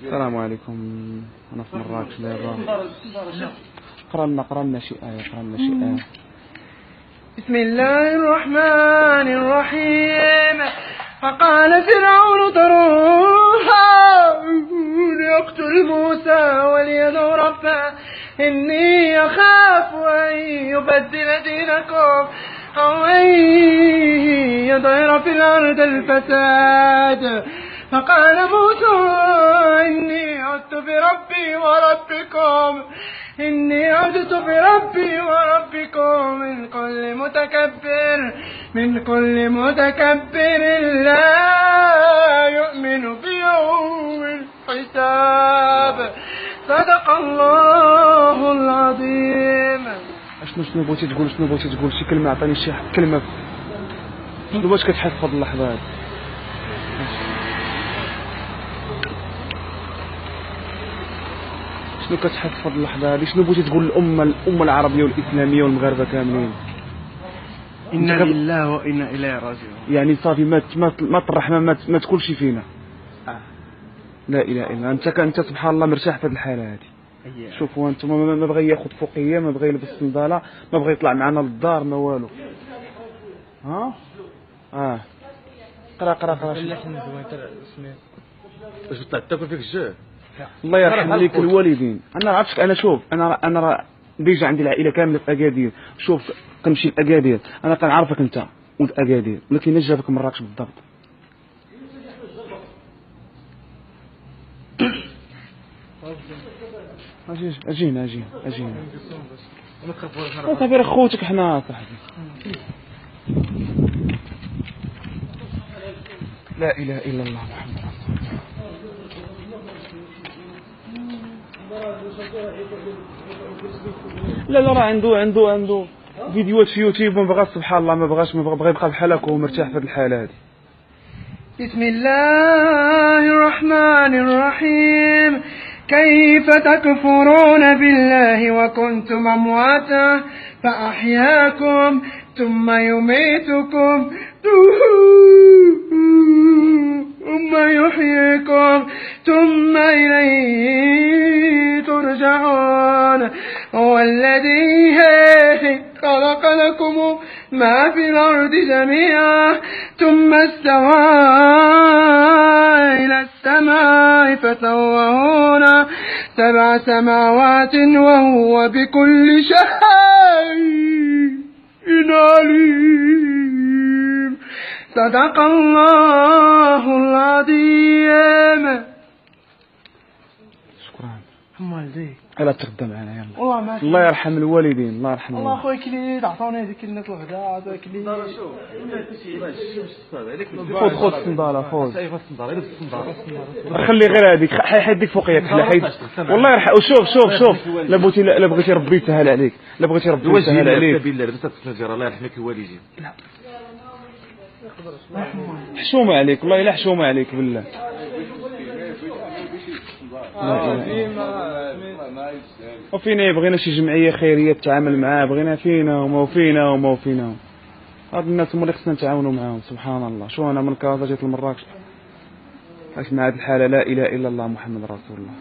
السلام عليكم. أنا في مراكش دابا. قرأ لنا شي آية. بسم الله الرحمن الرحيم. فقال فرعون ذروها ليقتل موسى وليدعو ربه إني أخاف أن يبدل دينكم أو أن يظهر في الأرض الفساد. فقال موسى إني عدت بربي وربكم من كل متكبر لا يؤمن بيوم الحساب. صدق الله العظيم. شنو بغيتي تقول شي كلمة؟ عطاني شي كلمة. شنو باش كتحس في هاد اللحظة هادي؟ شنو كتحس في هاد اللحظة هادي؟ شنو بغيتي تقول الأمة العربية والإسلامية والمغاربة كاملين؟ إنا لله وإنا إليه راجعون. يعني صافي ما الرحمة ما تقولش فينا. لا إله إلا أنت سبحان الله مرتاح في هاد الحالة هادي. شوفوا انتم ما بغى ياخذ فوقيه، ما بغى يلبس الصنداله، ما بغى يطلع معنا للدار، ما والو. قرا باش تطلع تاكل فيك الجوع. الله يرحم ليك الوالدين. انا عرفتك، انا شوف انا راه ديجا عندي العائله كامله في اكادير. شوف كنمشي لاكادير، انا كنعرفك انت ولد اكادير، ولكن اش جابك مراكش بالضبط؟ اجينا صافي راه خوتك حنا صاحبي. لا اله الا الله محمد رسول الله. لا راه عنده فيديوهات في يوتيوب، ما بغاش سبحان الله، ما بغى يبقى بحال هكا ومرتاح في الحاله هذه. بسم الله الرحمن الرحيم. كيف تكفرون بالله وكنتم أمواتا فأحياكم ثم يميتكم ثم يحييكم ثم إليه ترجعون. هو الذي خلق لكم ما في الأرض جميعا ثم استوى إلى السماء فسواهن 7 سماوات وهو بكل شيء عليم. صدق الله العظيم. شكرا. والديك يلا تغدى معنا يلا. الله يرحم الوالدين. الله يرحم الله خويا كليد عطاوني هذيك الناس الغداء عطاو كليد. خذ الصندالة خذ. خلي غير هذيك حيد ديك فوقيك حيد. والله يرحم. شوف لا بغيتي ربي يسهل عليك، لا بغيتي ربي يسهل عليك. بالله بس تسنجر الله يرحمك الوالدين. لا حشومة عليك والله، لا حشومة عليك بالله. وفينا بغينا شي جمعية خيرية تتعامل معاه، بغينا فينا وما فينا. هاد الناس هما اللي خصنا نتعاونوا معاهم. سبحان الله. شو انا من كازا جيت لمراكش عشت مع هاد الحالة. لا اله الا الله محمد رسول الله.